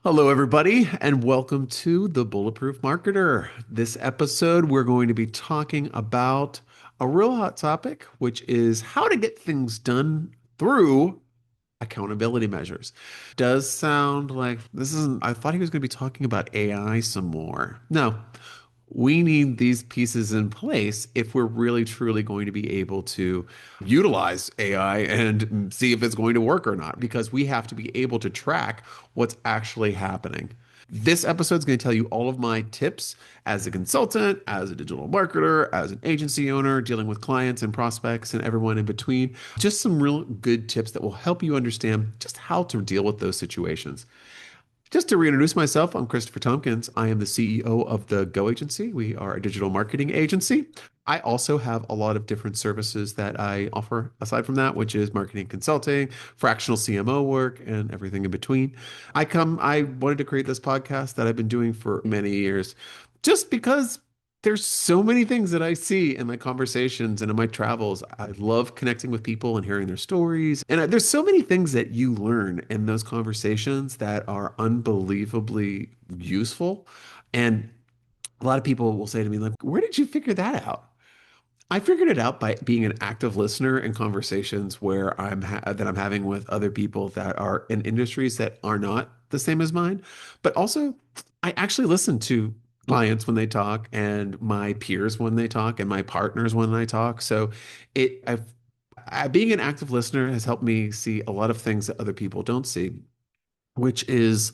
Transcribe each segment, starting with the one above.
Hello, everybody, and welcome to the Bulletproof Marketer. This episode, we're going to be talking about a real hot topic, which is how to get things done through accountability measures. Does sound like this isn't, I thought he was going to be talking about AI some more. No, we need these pieces in place if we're really truly going to be able to utilize AI and see if it's going to work or not, because we have to be able to track what's actually happening. This episode is going to tell you all of my tips as a consultant, as a digital marketer, as an agency owner, dealing with clients and prospects and everyone in between. Just some real good tips that will help you understand just how to deal with those situations. Just to reintroduce myself, I'm Christopher Tompkins. I am the CEO of the Go Agency. We are a digital marketing agency. I also have a lot of different services that I offer aside from that, which is marketing consulting, fractional CMO work, and everything in between. I wanted to create this podcast that I've been doing for many years just because there's so many things that I see in my conversations and in my travels. I love connecting with people and hearing their stories. And there's so many things that you learn in those conversations that are unbelievably useful. And a lot of people will say to me, like, where did you figure that out? I figured it out by being an active listener in conversations where that I'm having with other people that are in industries that are not the same as mine. But also, I actually listen to clients when they talk, and my peers when they talk, and my partners when I talk. So, being an active listener has helped me see a lot of things that other people don't see, which is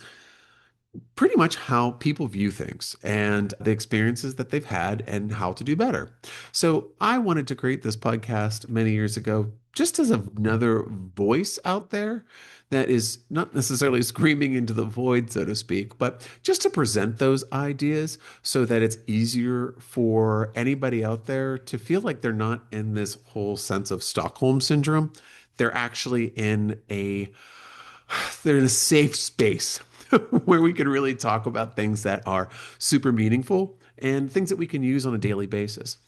pretty much how people view things and the experiences that they've had and how to do better. So I wanted to create this podcast many years ago just as another voice out there that is not necessarily screaming into the void, so to speak, but just to present those ideas so that it's easier for anybody out there to feel like they're not in this whole sense of Stockholm syndrome. They're actually they're in a safe space where we can really talk about things that are super meaningful and things that we can use on a daily basis.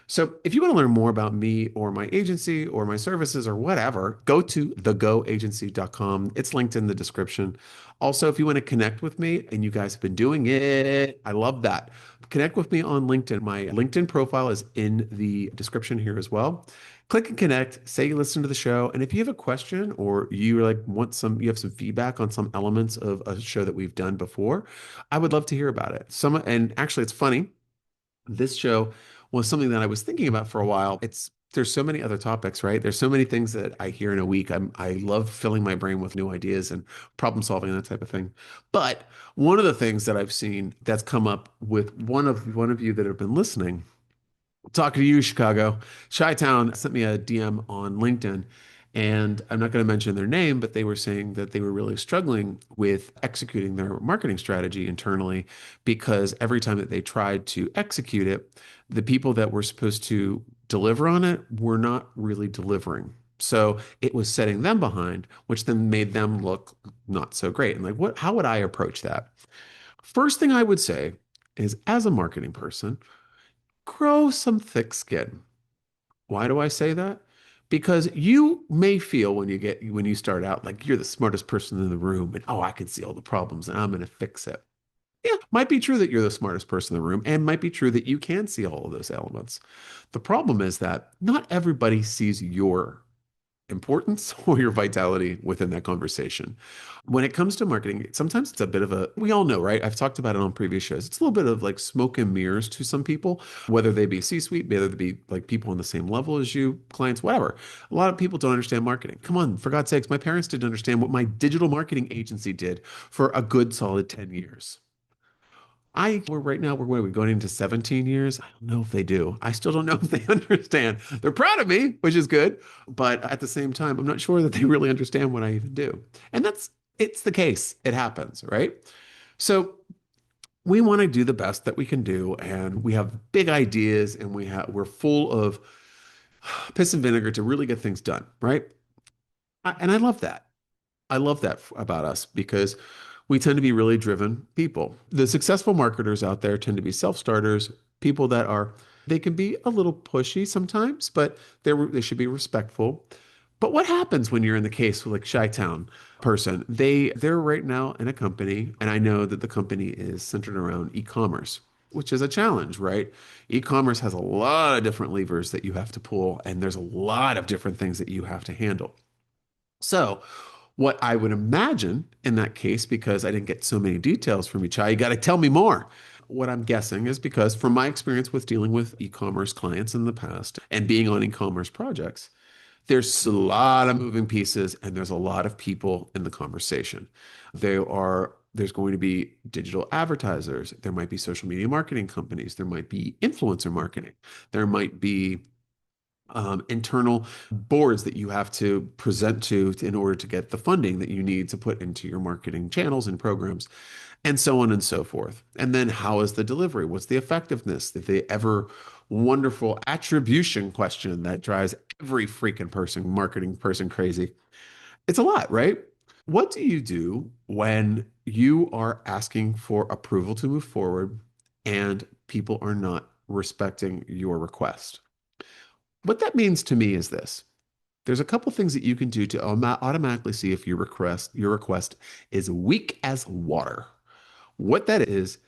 So, if you want to learn more about me or my agency or my services or whatever, go to thegoagency.com. It's linked in the description. Also, if you want to connect with me, and you guys have been doing it, I love that. Connect with me on LinkedIn. My LinkedIn profile is in the description here as well. Click and connect, say you listen to the show. And if you have a question or you like you have some feedback on some elements of a show that we've done before, I would love to hear about it. And actually it's funny, this show was something that I was thinking about for a while. There's so many other topics, right? There's so many things that I hear in a week. I love filling my brain with new ideas and problem solving and that type of thing. But one of the things that I've seen that's come up with one of you that have been listening, talking to you, Chicago. Chi-Town sent me a DM on LinkedIn, and I'm not going to mention their name, but they were saying that they were really struggling with executing their marketing strategy internally because every time that they tried to execute it, the people that were supposed to deliver on it were not really delivering. So it was setting them behind, which then made them look not so great. And like, how would I approach that? First thing I would say is, as a marketing person, grow some thick skin. Why do I say that? Because you may feel when you start out like you're the smartest person in the room and oh, I can see all the problems and I'm going to fix it. Yeah, might be true that you're the smartest person in the room and might be true that you can see all of those elements. The problem is that not everybody sees your importance or your vitality within that conversation. When it comes to marketing, sometimes it's a bit of we all know, right? I've talked about it on previous shows. It's a little bit of like smoke and mirrors to some people, whether they be C-suite, whether they be like people on the same level as you, clients, whatever. A lot of people don't understand marketing. Come on, for God's sakes, my parents didn't understand what my digital marketing agency did for a good solid 10 years. We're right now, we're going into 17 years. I don't know if they do. I still don't know if they understand. They're proud of me, which is good. But at the same time, I'm not sure that they really understand what I even do. And it's the case. It happens, right? So we want to do the best that we can do. And we have big ideas and we're full of piss and vinegar to really get things done, right? And I love that. I love that about us because we tend to be really driven people. The successful marketers out there tend to be self-starters, people they can be a little pushy sometimes, but they should be respectful. But what happens when you're in the case with like Chi-Town person? They're right now in a company, and I know that the company is centered around e-commerce, which is a challenge, right? E-commerce has a lot of different levers that you have to pull, and there's a lot of different things that you have to handle. So, what I would imagine in that case, because I didn't get so many details from you, Chai, you got to tell me more. What I'm guessing is because from my experience with dealing with e-commerce clients in the past and being on e-commerce projects, there's a lot of moving pieces and there's a lot of people in the conversation. There's going to be digital advertisers, there might be social media marketing companies, there might be influencer marketing, there might be internal boards that you have to present to in order to get the funding that you need to put into your marketing channels and programs, and so on and so forth. And then how is the delivery? What's the effectiveness? The ever wonderful attribution question that drives every freaking marketing person crazy. It's a lot, right? What do you do when you are asking for approval to move forward and people are not respecting your request? What that means to me is this. There's a couple things that you can do to automatically see if your request is weak as water. What that is,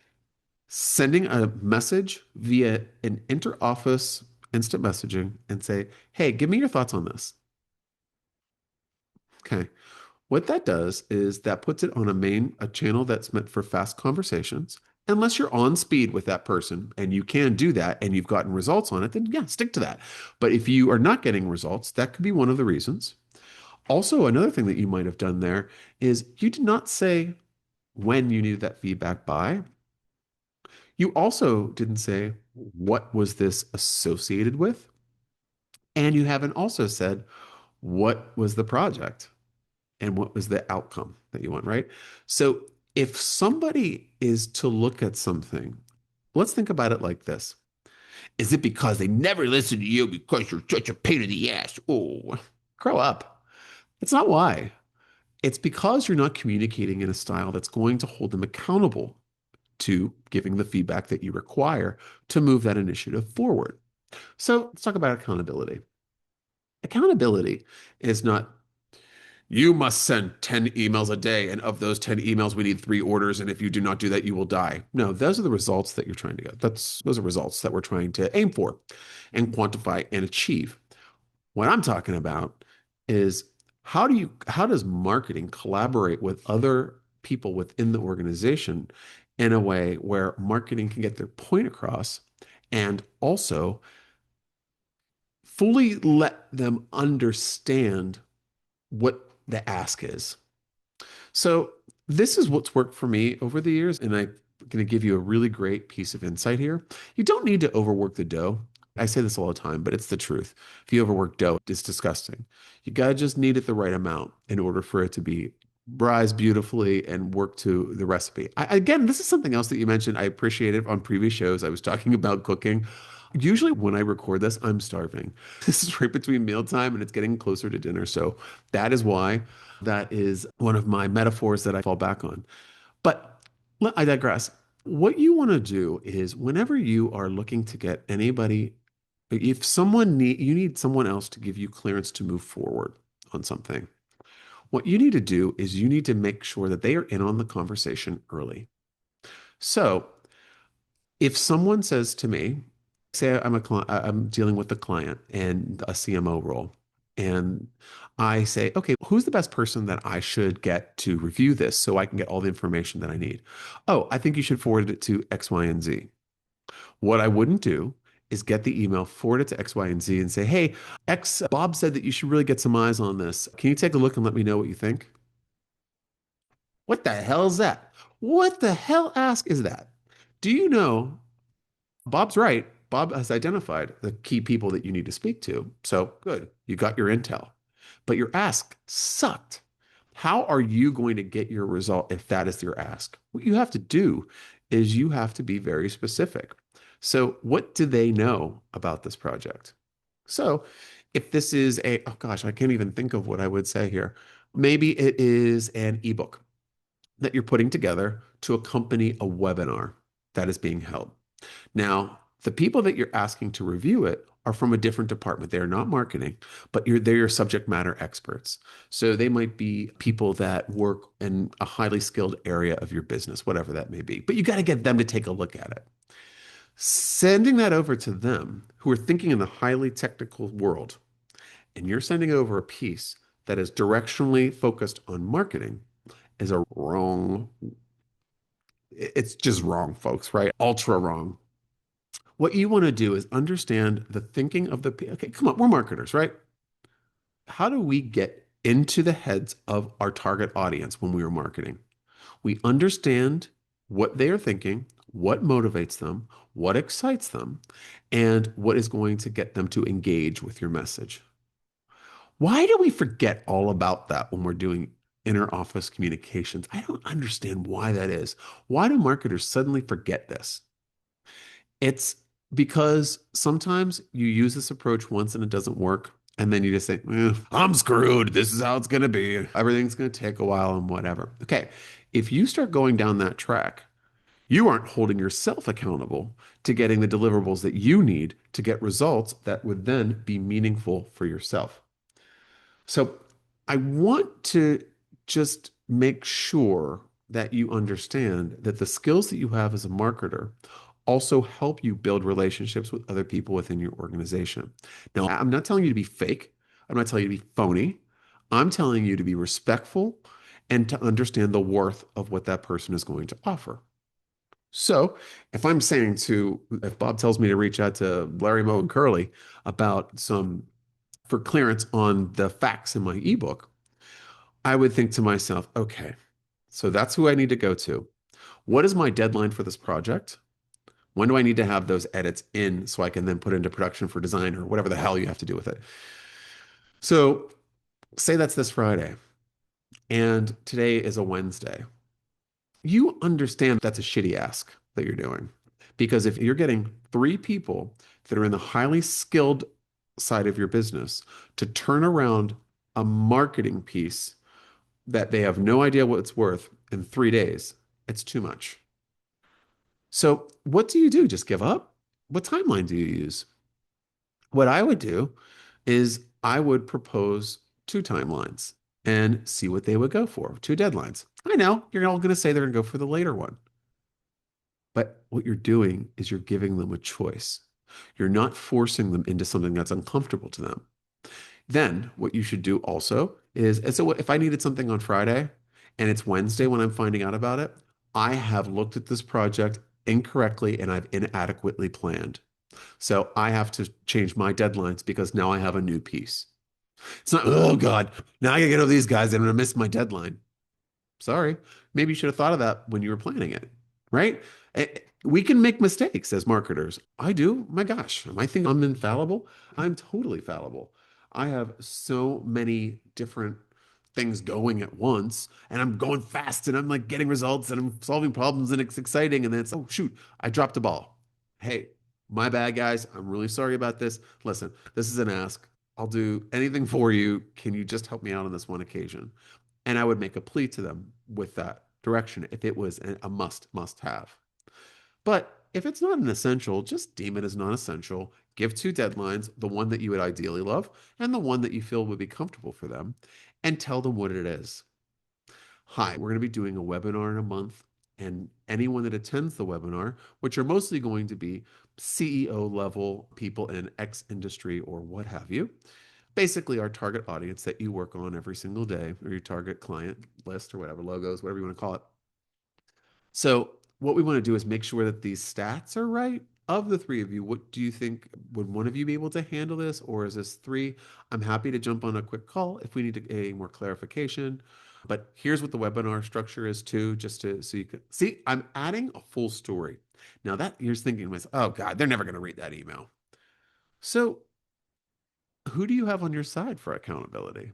sending a message via an inter-office instant messaging and say, "Hey, give me your thoughts on this." Okay. What that does is that puts it on a channel that's meant for fast conversations. Unless you're on speed with that person and you can do that and you've gotten results on it, then yeah, stick to that. But if you are not getting results, that could be one of the reasons. Also, another thing that you might have done there is you did not say when you needed that feedback by. You also didn't say what was this associated with, and you haven't also said what was the project and what was the outcome that you want, right? So if somebody is to look at something, let's think about it like this. Is it because they never listen to you because you're such a pain in the ass? Oh, grow up. It's not why. It's because you're not communicating in a style that's going to hold them accountable to giving the feedback that you require to move that initiative forward. So let's talk about accountability. Accountability is not you must send 10 emails a day, and of those 10 emails, we need three orders, and if you do not do that, you will die. No, those are the results that you're trying to get. Those are results that we're trying to aim for and quantify and achieve. What I'm talking about is how does marketing collaborate with other people within the organization in a way where marketing can get their point across and also fully let them understand what the ask is. So this is what's worked for me over the years, and I'm going to give you a really great piece of insight here. You don't need to overwork the dough. I say this all the time, but it's the truth. If you overwork dough, it's disgusting. You gotta just knead it the right amount in order for it to be rise beautifully and work to the recipe. Again, this is something else that you mentioned. I appreciate it on previous shows. I was talking about cooking. Usually when I record this, I'm starving. This is right between mealtime and it's getting closer to dinner. So that is why that is one of my metaphors that I fall back on. But I digress. What you want to do is whenever you are looking to get anybody, if you need someone else to give you clearance to move forward on something, what you need to do is you need to make sure that they are in on the conversation early. So if someone says to me, say I'm dealing with a client and a CMO role, and I say, okay, who's the best person that I should get to review this so I can get all the information that I need? Oh, I think you should forward it to X, Y, and Z. What I wouldn't do is get the email, forward it to X, Y, and Z, and say, hey, X, Bob said that you should really get some eyes on this. Can you take a look and let me know what you think? What the hell is that? What the hell ask is that? Do you know Bob's right. Bob has identified the key people that you need to speak to. So good. You got your intel. But your ask sucked. How are you going to get your result if that is your ask? What you have to do is you have to be very specific. So, what do they know about this project? So, if this is oh gosh, I can't even think of what I would say here. Maybe it is an ebook that you're putting together to accompany a webinar that is being held. Now, the people that you're asking to review it are from a different department. They are not marketing, but they're your subject matter experts. So they might be people that work in a highly skilled area of your business, whatever that may be. But you got to get them to take a look at it. Sending that over to them who are thinking in the highly technical world, and you're sending over a piece that is directionally focused on marketing is a wrong, it's just wrong, folks, right? Ultra wrong. What you want to do is understand the thinking of okay, come on, we're marketers, right? How do we get into the heads of our target audience when we are marketing? We understand what they are thinking, what motivates them, what excites them, and what is going to get them to engage with your message. Why do we forget all about that when we're doing inner office communications? I don't understand why that is. Why do marketers suddenly forget this? It's because sometimes you use this approach once and it doesn't work. And then you just say, I'm screwed. This is how it's going to be. Everything's going to take a while and whatever. Okay. If you start going down that track, you aren't holding yourself accountable to getting the deliverables that you need to get results that would then be meaningful for yourself. So I want to just make sure that you understand that the skills that you have as a marketer also help you build relationships with other people within your organization. Now, I'm not telling you to be fake. I'm not telling you to be phony. I'm telling you to be respectful and to understand the worth of what that person is going to offer. So, if Bob tells me to reach out to Larry, Moe, and Curly about some for clearance on the facts in my ebook, I would think to myself, okay, so that's who I need to go to. What is my deadline for this project? When do I need to have those edits in so I can then put into production for design or whatever the hell you have to do with it? So, say that's this Friday, and today is a Wednesday. You understand that's a shitty ask that you're doing. Because if you're getting three people that are in the highly skilled side of your business to turn around a marketing piece that they have no idea what it's worth in 3 days, it's too much. So, what do you do? Just give up? What timeline do you use? What I would do is I would propose two timelines and see what they would go for, two deadlines. I know you're all going to say they're going to go for the later one. But what you're doing is you're giving them a choice. You're not forcing them into something that's uncomfortable to them. Then what you should do also is, and so if I needed something on Friday and it's Wednesday when I'm finding out about it, I have looked at this project incorrectly and I've inadequately planned. So I have to change my deadlines because now I have a new piece. It's not, oh God, now I gotta get over these guys. I'm gonna miss my deadline. Sorry. Maybe you should have thought of that when you were planning it, right? We can make mistakes as marketers. I do. My gosh, am I thinking I'm infallible? I'm totally fallible. I have so many different things going at once, and I'm going fast, and I'm like getting results, and I'm solving problems, and it's exciting. And then it's, oh, shoot, I dropped a ball. Hey, my bad, guys. I'm really sorry about this. Listen, this is an ask. I'll do anything for you. Can you just help me out on this one occasion? And I would make a plea to them with that direction if it was a must have. But if it's not an essential, just deem it as non-essential. Give two deadlines, the one that you would ideally love and the one that you feel would be comfortable for them, and tell them what it is. Hi, we're going to be doing a webinar in a month, and anyone that attends the webinar, which are mostly going to be CEO level people in X industry or what have you, basically our target audience that you work on every single day, or your target client list or whatever, logos, whatever you want to call it. So what we want to do is make sure that these stats are right. Of the three of you, what do you think? Would one of you be able to handle this, or is this three? I'm happy to jump on a quick call if we need a more clarification. But here's what the webinar structure is too, just to so you can see. I'm adding a full story. Now that you're thinking to myself, oh God, they're never going to read that email. So who do you have on your side for accountability?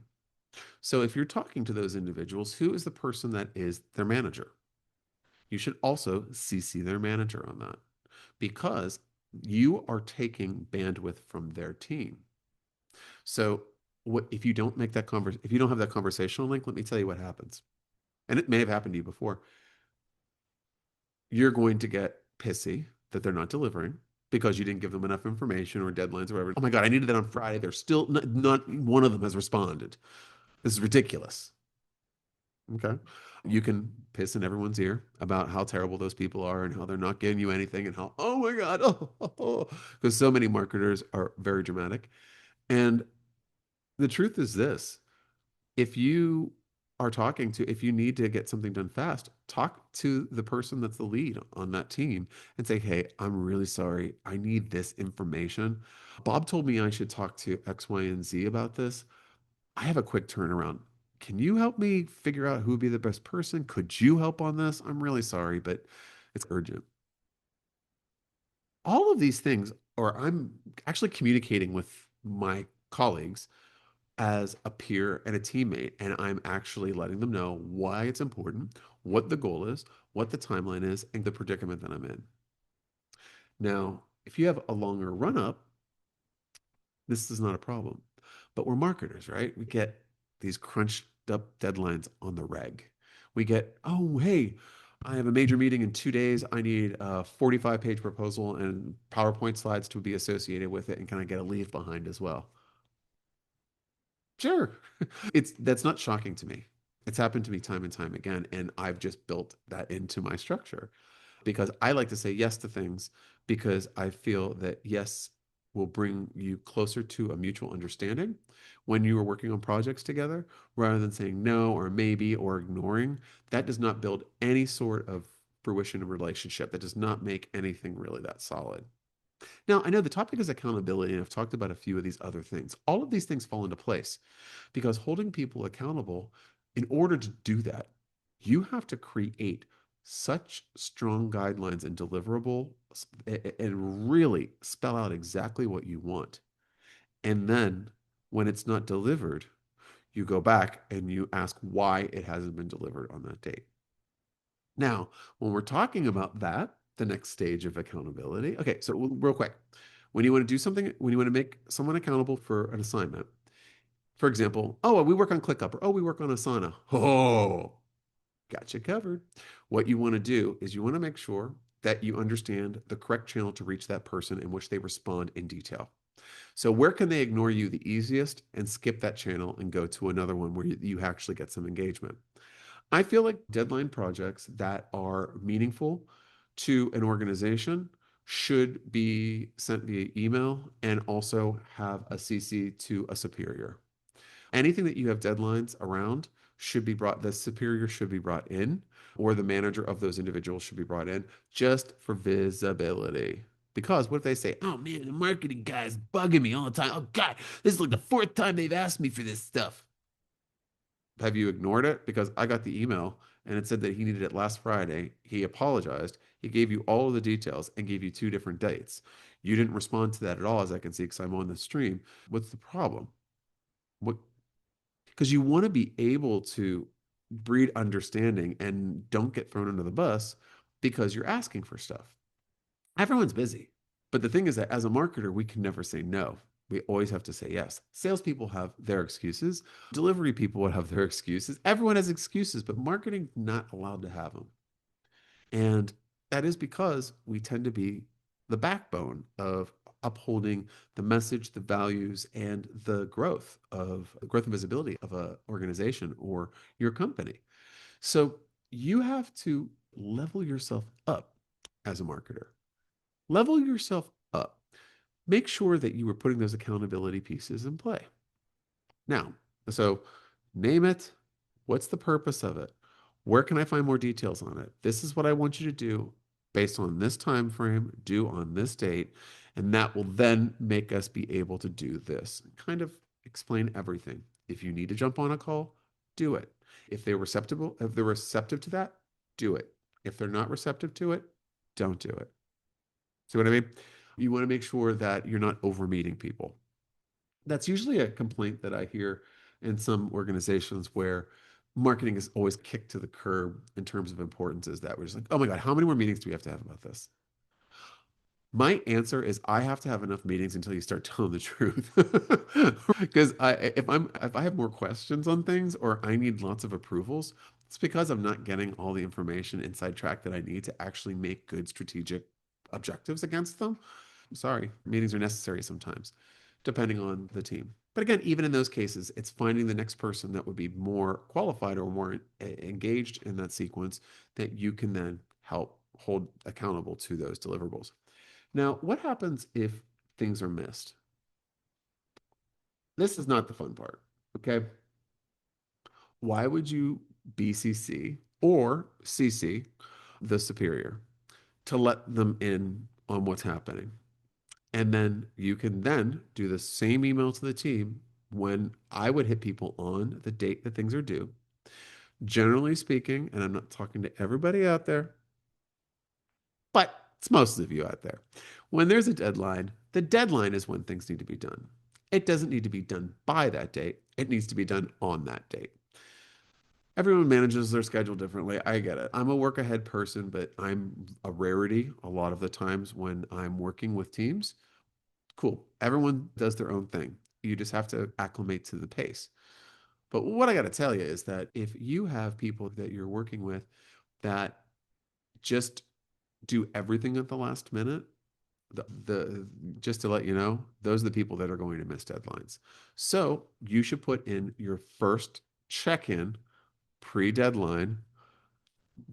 So if you're talking to those individuals, who is the person that is their manager? You should also CC their manager on that because you are taking bandwidth from their team. So what if you don't make that if you don't have that conversational link, let me tell you what happens. And it may have happened to you before. You're going to get pissy that they're not delivering. because you didn't give them enough information or deadlines or whatever. Oh my God, I needed that on Friday. They're still not one of them has responded. This is ridiculous. Okay. You can piss in everyone's ear about how terrible those people are and how they're not giving you anything and how, oh my God, because so many marketers are very dramatic. And the truth is this, if you are talking to, if you need to get something done fast, talk to the person that's the lead on that team and say, hey, I'm really sorry. I need this information. Bob told me I should talk to X, Y, and Z about this. I have a quick turnaround. Can you help me figure out who would be the best person? Could you help on this? I'm really sorry, but it's urgent. All of these things, or I'm actually communicating with my colleagues as a peer and a teammate, and I'm actually letting them know why it's important, what the goal is, what the timeline is, and the predicament that I'm in. Now, if you have a longer run up, this is not a problem. But we're marketers, right? We get these crunched up deadlines on the reg. We get, oh, hey, I have a major meeting in 2 days. I need a 45-page proposal and PowerPoint slides to be associated with it. And can I get a leave behind as well? Sure. It's that's not shocking to me. It's happened to me time and time again, and I've just built that into my structure because I like to say yes to things because I feel that yes will bring you closer to a mutual understanding when you are working on projects together rather than saying no or maybe or ignoring. That does not build any sort of fruition of relationship. That does not make anything really that solid. Now, I know the topic is accountability, and I've talked about a few of these other things. All of these things fall into place because holding people accountable, in order to do that, you have to create such strong guidelines and deliverable and really spell out exactly what you want. And then when it's not delivered, you go back and you ask why it hasn't been delivered on that date. Now, when we're talking about that, the next stage of accountability. Okay, so real quick, when you want to do something, when you want to make someone accountable for an assignment, for example, oh, we work on ClickUp or oh, we work on Asana. Oh, got you covered. What you want to do is you want to make sure that you understand the correct channel to reach that person in which they respond in detail. So where can they ignore you the easiest and skip that channel and go to another one where you actually get some engagement? I feel like deadline projects that are meaningful to an organization should be sent via email and also have a CC to a superior. Anything that you have deadlines around should be brought, the superior should be brought in, or the manager of those individuals should be brought in just for visibility. Because what if they say, oh man, the marketing guy is bugging me all the time. Oh God, this is like the fourth time they've asked me for this stuff. Have you ignored it? Because I got the email and it said that he needed it last Friday. He apologized. He gave you all of the details and gave you two different dates. You didn't respond to that at all, as I can see, because I'm on the stream. What's the problem? What? Because you want to be able to breed understanding and don't get thrown under the bus because you're asking for stuff. Everyone's busy. But the thing is that as a marketer, we can never say no. We always have to say yes. Salespeople have their excuses. Delivery people would have their excuses. Everyone has excuses, but marketing not allowed to have them. And that is because we tend to be the backbone of upholding the message, the values, and the growth and visibility of an organization or your company. So you have to level yourself up as a marketer. Level yourself up. Make sure that you are putting those accountability pieces in play. Now, so name it. What's the purpose of it? Where can I find more details on it? This is what I want you to do based on this time frame, due on this date, and that will then make us be able to do this. Kind of explain everything. If you need to jump on a call, do it. If they're receptive to that, do it. If they're not receptive to it, don't do it. See what I mean? You want to make sure that you're not over meeting people. That's usually a complaint that I hear in some organizations where marketing is always kicked to the curb in terms of importance is that we're just like, oh my God, how many more meetings do we have to have about this? My answer is I have to have enough meetings until you start telling the truth. Because if I have more questions on things or I need lots of approvals, it's because I'm not getting all the information inside track that I need to actually make good strategic objectives against them. Sorry, meetings are necessary sometimes, depending on the team. But again, even in those cases, it's finding the next person that would be more qualified or more engaged in that sequence that you can then help hold accountable to those deliverables. Now, what happens if things are missed? This is not the fun part. Okay. Why would you BCC or CC the superior to let them in on what's happening? And then you can then do the same email to the team when I would hit people on the date that things are due. Generally speaking, and I'm not talking to everybody out there, but it's most of you out there. When there's a deadline, the deadline is when things need to be done. It doesn't need to be done by that date, it needs to be done on that date. Everyone manages their schedule differently. I get it. I'm a work ahead person, but I'm a rarity a lot of the times when I'm working with teams. Cool. Everyone does their own thing. You just have to acclimate to the pace. But what I got to tell you is that if you have people that you're working with that just do everything at the last minute, the just to let you know, those are the people that are going to miss deadlines. So you should put in your first check-in pre-deadline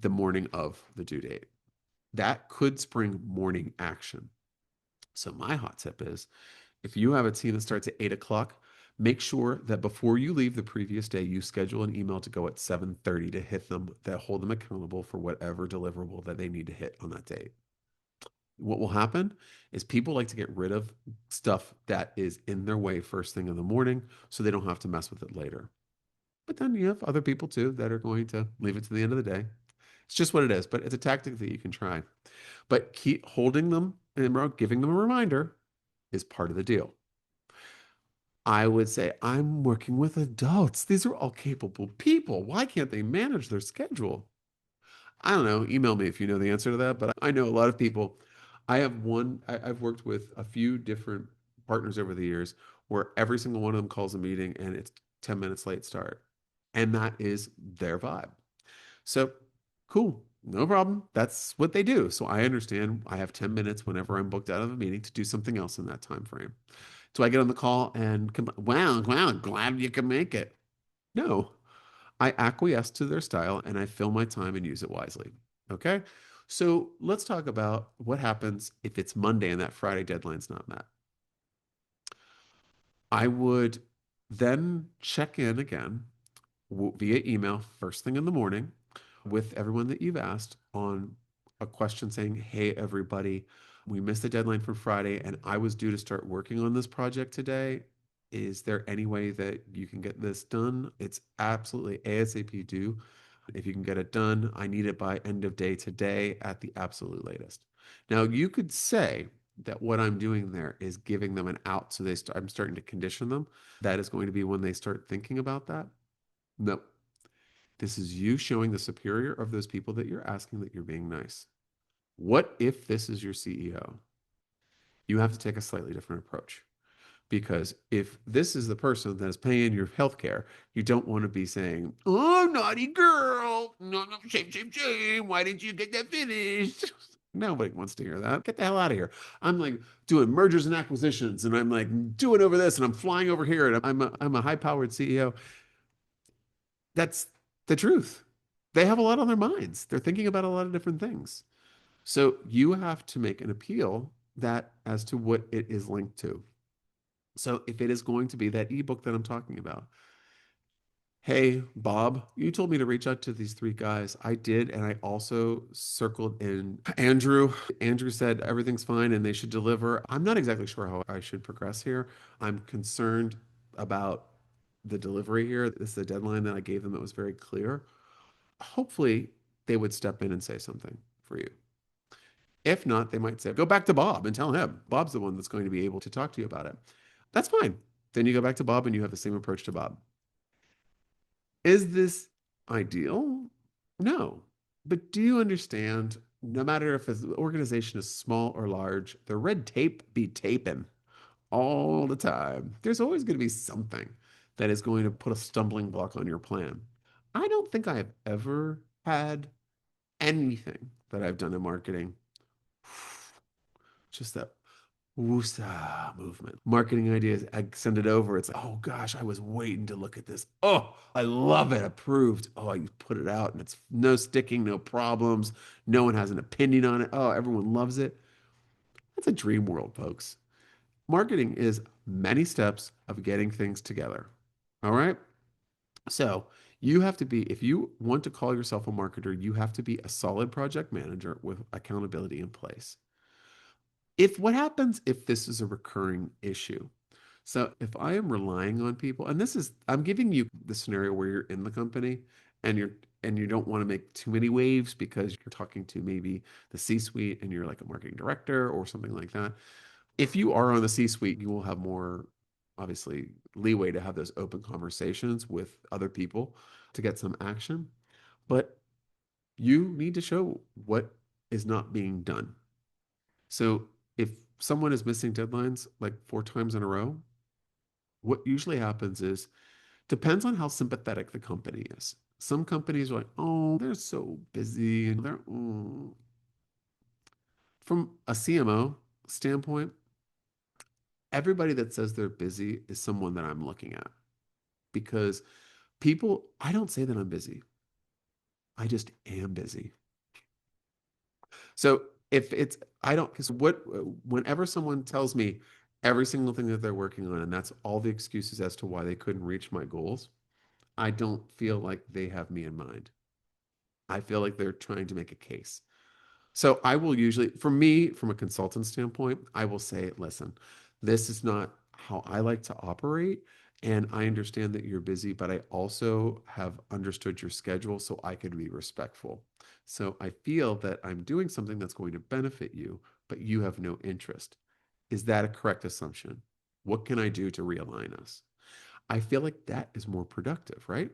the morning of the due date. That could spring morning action. So my hot tip is if you have a team that starts at 8 o'clock, make sure that before you leave the previous day, you schedule an email to go at 7:30 to hit them that hold them accountable for whatever deliverable that they need to hit on that date. What will happen is people like to get rid of stuff that is in their way first thing in the morning so they don't have to mess with it later. But then you have other people too that are going to leave it to the end of the day. It's just what it is, but it's a tactic that you can try. But keep holding them and giving them a reminder is part of the deal. I would say I'm working with adults. These are all capable people. Why can't they manage their schedule? I don't know. Email me if you know the answer to that. But I know a lot of people. I've worked with a few different partners over the years where every single one of them calls a meeting and it's 10 minutes late start. And that is their vibe. So cool. No problem. That's what they do. So I understand I have 10 minutes whenever I'm booked out of a meeting to do something else in that time frame. Do I get on the call and wow, glad you can make it? No, I acquiesce to their style and I fill my time and use it wisely. Okay. So let's talk about what happens if it's Monday and that Friday deadline's not met. I would then check in again via email first thing in the morning with everyone that you've asked on a question saying, hey, everybody, we missed the deadline for Friday and I was due to start working on this project today. Is there any way that you can get this done? It's absolutely ASAP due. If you can get it done, I need it by end of day today at the absolute latest. Now, you could say that what I'm doing there is giving them an out. So I'm starting to condition them. That is going to be when they start thinking about that. No, this is you showing the superior of those people that you're asking that you're being nice. What if this is your CEO? You have to take a slightly different approach. Because if this is the person that is paying your health care, you don't want to be saying, oh, naughty girl. No, no, shame, shame, shame. Why didn't you get that finished? Nobody wants to hear that. Get the hell out of here. I'm like doing mergers and acquisitions and I'm like doing over this and I'm flying over here and I'm a high powered CEO. That's the truth. They have a lot on their minds. They're thinking about a lot of different things. So you have to make an appeal that as to what it is linked to. So if it is going to be that ebook that I'm talking about, hey, Bob, you told me to reach out to these three guys. I did. And I also circled in Andrew. Andrew said everything's fine and they should deliver. I'm not exactly sure how I should progress here. I'm concerned about the delivery here. This is the deadline that I gave them that was very clear. Hopefully, they would step in and say something for you. If not, they might say, go back to Bob and tell him. Bob's the one that's going to be able to talk to you about it. That's fine. Then you go back to Bob and you have the same approach to Bob. Is this ideal? No. But do you understand? No matter if the organization is small or large, the red tape be taping all the time. There's always going to be something that is going to put a stumbling block on your plan. I don't think I have ever had anything that I've done in marketing just that. Woosah movement. Marketing ideas, I send it over. It's like, oh gosh, I was waiting to look at this. Oh, I love it. Approved. Oh, you put it out and it's no sticking, no problems. No one has an opinion on it. Oh, everyone loves it. That's a dream world, folks. Marketing is many steps of getting things together. All right. So you have to be, if you want to call yourself a marketer, you have to be a solid project manager with accountability in place. If what happens if this is a recurring issue? So if I am relying on people, and this is, I'm giving you the scenario where you're in the company and you don't want to make too many waves because you're talking to maybe the C-suite and you're like a marketing director or something like that. If you are on the C-suite, you will have more obviously leeway to have those open conversations with other people to get some action. But you need to show what is not being done. So if someone is missing deadlines like 4 times in a row, what usually happens is depends on how sympathetic the company is. Some companies are like, oh, they're so busy and they're from a CMO standpoint, everybody that says they're busy is someone that I'm looking at because people, I don't say that I'm busy. I just am busy. So if it's, I don't, because whenever someone tells me every single thing that they're working on, and that's all the excuses as to why they couldn't reach my goals, I don't feel like they have me in mind. I feel like they're trying to make a case. So I will usually, for me, from a consultant standpoint, I will say, listen, this is not how I like to operate. And I understand that you're busy, but I also have understood your schedule so I could be respectful. So I feel that I'm doing something that's going to benefit you, but you have no interest. Is that a correct assumption? What can I do to realign us? I feel like that is more productive, right?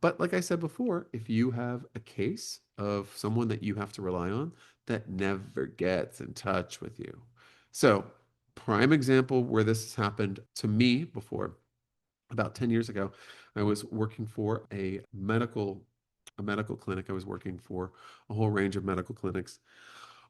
But like I said before, if you have a case of someone that you have to rely on that never gets in touch with you. So, prime example where this has happened to me before, about 10 years ago, I was working for a medical clinic. I was working for a whole range of medical clinics.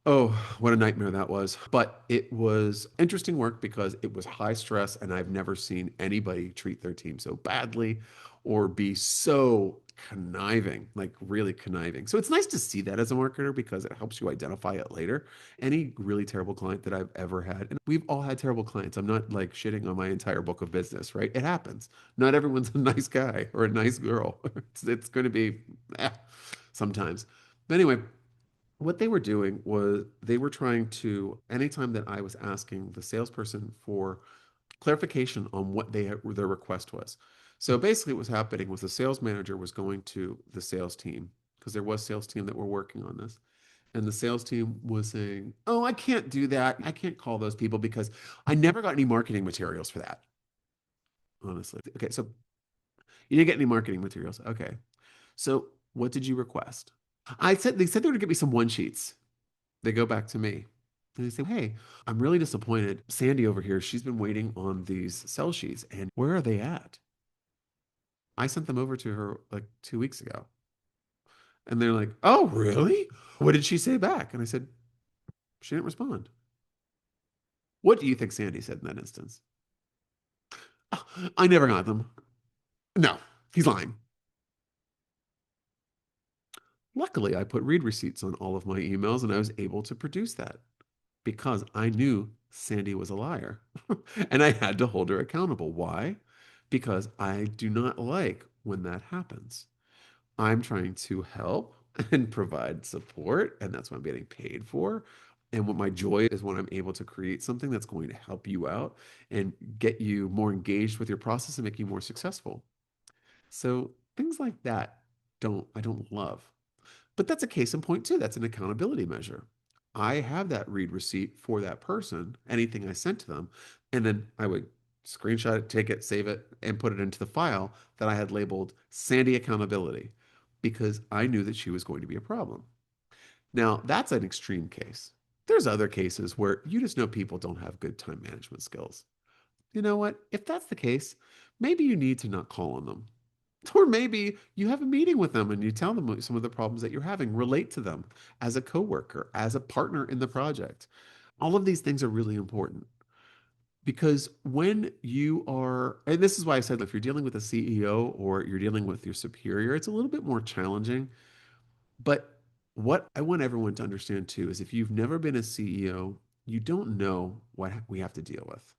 Oh, what a nightmare that was. But it was interesting work because it was high stress, and I've never seen anybody treat their team so badly or be so conniving, like really conniving. So it's nice to see that as a marketer because it helps you identify it later. Any really terrible client that I've ever had, and we've all had terrible clients. I'm not like shitting on my entire book of business, right? It happens. Not everyone's a nice guy or a nice girl. It's going to be sometimes. But anyway, what they were doing was they were trying to, anytime that I was asking the salesperson for clarification on what their request was. So basically, what was happening was the sales manager was going to the sales team because there was sales team that were working on this. And the sales team was saying, oh, I can't do that. I can't call those people because I never got any marketing materials for that, honestly. Okay, so you didn't get any marketing materials. Okay. So what did you request? They said they were going to get me some one sheets. They go back to me and they say, hey, I'm really disappointed. Sandy over here, she's been waiting on these sell sheets. And where are they at? I sent them over to her like 2 weeks ago. And they're like, oh, really? What did she say back? And I said, she didn't respond. What do you think Sandy said in that instance? "Oh, I never got them. No, he's lying. Luckily, I put read receipts on all of my emails and I was able to produce that because I knew Sandy was a liar and I had to hold her accountable. Why? Because I do not like when that happens. I'm trying to help and provide support, and that's what I'm getting paid for. And what my joy is when I'm able to create something that's going to help you out and get you more engaged with your process and make you more successful. So things like that I don't love. But that's a case in point too. That's an accountability measure. I have that read receipt for that person, anything I sent to them, and then I would screenshot it, take it, save it, and put it into the file that I had labeled Sandy Accountability because I knew that she was going to be a problem. Now, that's an extreme case. There's other cases where you just know people don't have good time management skills. You know what? If that's the case, maybe you need to not call on them. Or maybe you have a meeting with them and you tell them some of the problems that you're having, relate to them as a coworker, as a partner in the project. All of these things are really important because when you are, and this is why I said if you're dealing with a CEO or you're dealing with your superior, it's a little bit more challenging. But what I want everyone to understand too is if you've never been a CEO, you don't know what we have to deal with.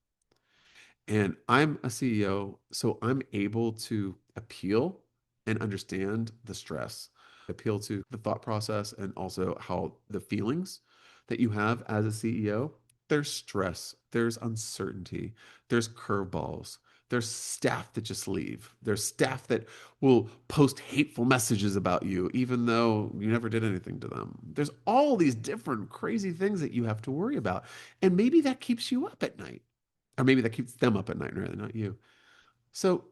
And I'm a CEO, so I'm able to appeal and understand the stress, appeal to the thought process and also how the feelings that you have as a CEO. There's stress, there's uncertainty, there's curveballs, there's staff that just leave, there's staff that will post hateful messages about you, even though you never did anything to them. There's all these different crazy things that you have to worry about. And maybe that keeps you up at night. Or maybe that keeps them up at night, rather, not you. So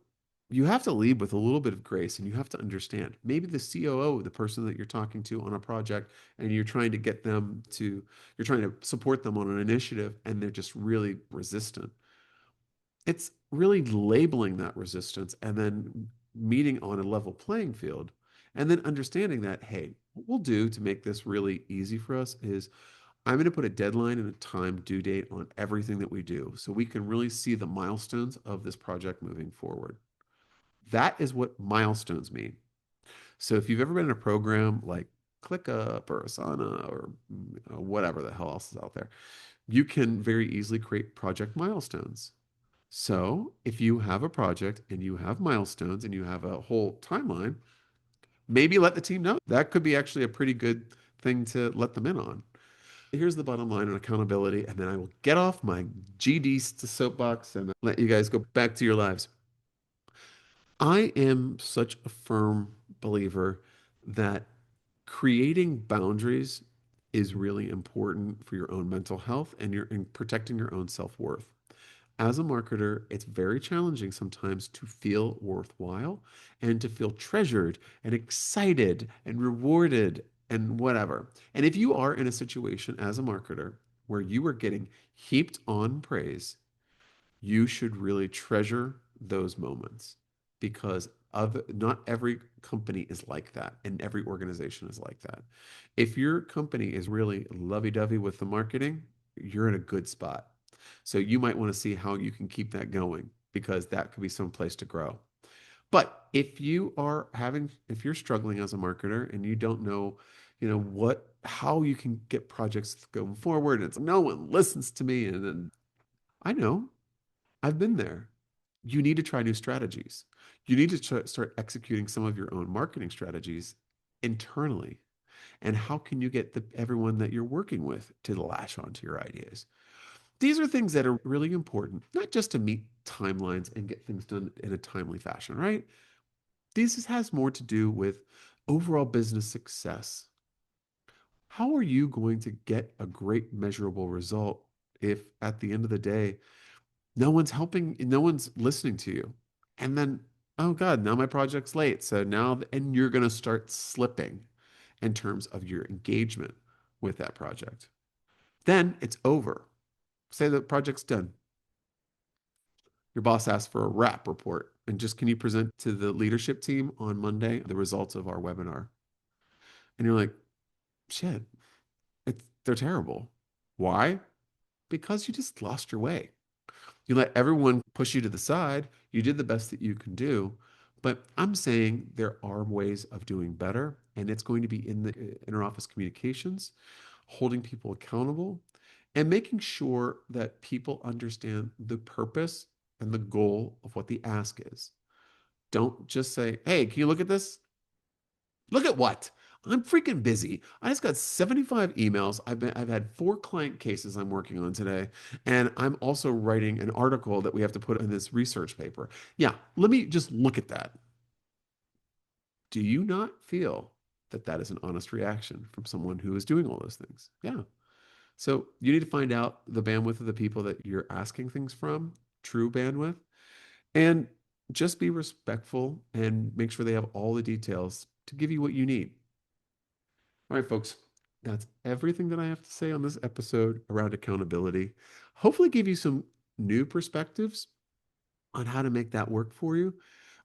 you have to lead with a little bit of grace and you have to understand maybe the COO, the person that you're talking to on a project, and you're trying to get them to, you're trying to support them on an initiative and they're just really resistant. It's really labeling that resistance and then meeting on a level playing field and then understanding that, hey, what we'll do to make this really easy for us is I'm going to put a deadline and a time due date on everything that we do so we can really see the milestones of this project moving forward. That is what milestones mean. So if you've ever been in a program like ClickUp or Asana or whatever the hell else is out there, you can very easily create project milestones. So if you have a project and you have milestones and you have a whole timeline, maybe let the team know. That could be actually a pretty good thing to let them in on. Here's the bottom line on accountability, and then I will get off my GD soapbox and let you guys go back to your lives. I am such a firm believer that creating boundaries is really important for your own mental health and your in protecting your own self-worth. As a marketer, it's very challenging sometimes to feel worthwhile and to feel treasured and excited and rewarded and whatever. And if you are in a situation as a marketer where you are getting heaped on praise, you should really treasure those moments because of not every company is like that and every organization is like that. If your company is really lovey-dovey with the marketing, you're in a good spot. So you might want to see how you can keep that going because that could be some place to grow. But if you're struggling as a marketer and you don't know, how you can get projects going forward, and it's no one listens to me, and then I know I've been there. You need to try new strategies. You need to start executing some of your own marketing strategies internally. And how can you get everyone that you're working with to latch onto your ideas? These are things that are really important, not just to meet timelines and get things done in a timely fashion, right? Has more to do with overall business success. How are you going to get a great measurable result if at the end of the day, no one's helping, no one's listening to you? And then, oh God, now my project's late. So now, and you're going to start slipping in terms of your engagement with that project. Then it's over. Say the project's done. Your boss asks for a wrap report and just can you present to the leadership team on Monday the results of our webinar? And you're like, shit, they're terrible. Why? Because you just lost your way. You let everyone push you to the side. You did the best that you can do. But I'm saying there are ways of doing better, and it's going to be in the interoffice communications, holding people accountable, and making sure that people understand the purpose and the goal of what the ask is. Don't just say, hey, can you look at this? Look at what? I'm freaking busy. I just got 75 emails. I've had 4 client cases I'm working on today, and I'm also writing an article that we have to put in this research paper. Yeah, let me just look at that. Do you not feel that that is an honest reaction from someone who is doing all those things? Yeah. So you need to find out the bandwidth of the people that you're asking things from, true bandwidth, and just be respectful and make sure they have all the details to give you what you need. All right, folks, that's everything that I have to say on this episode around accountability. Hopefully, give you some new perspectives on how to make that work for you.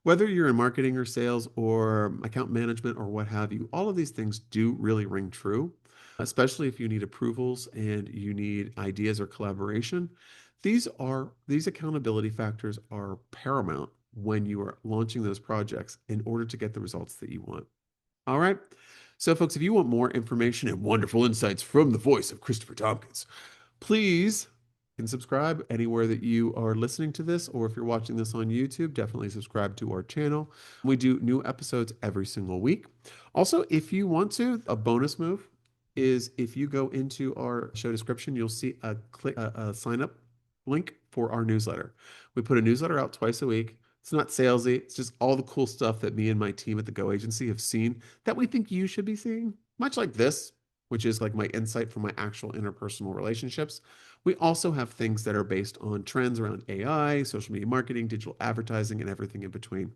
Whether you're in marketing or sales or account management or what have you, all of these things do really ring true. especially if you need approvals and you need ideas or collaboration. These accountability factors are paramount when you are launching those projects in order to get the results that you want. All right. So, folks, if you want more information and wonderful insights from the voice of Christopher Tompkins, please can subscribe anywhere that you are listening to this, or if you're watching this on YouTube, definitely subscribe to our channel. We do new episodes every single week. Also, if you want to, a bonus move is if you go into our show description, you'll see a sign up link for our newsletter. We put a newsletter out twice a week. It's not salesy. It's just all the cool stuff that me and my team at the Go Agency have seen that we think you should be seeing, much like this, which is like my insight from my actual interpersonal relationships. We also have things that are based on trends around AI, social media marketing, digital advertising, and everything in between.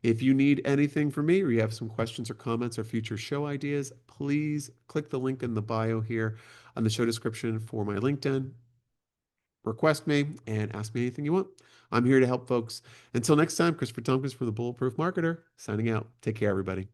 If you need anything from me or you have some questions or comments or future show ideas, please click the link in the bio here on the show description for my LinkedIn. Request me and ask me anything you want. I'm here to help folks. Until next time, Christopher Tompkins for the Bulletproof Marketer, signing out. Take care, everybody.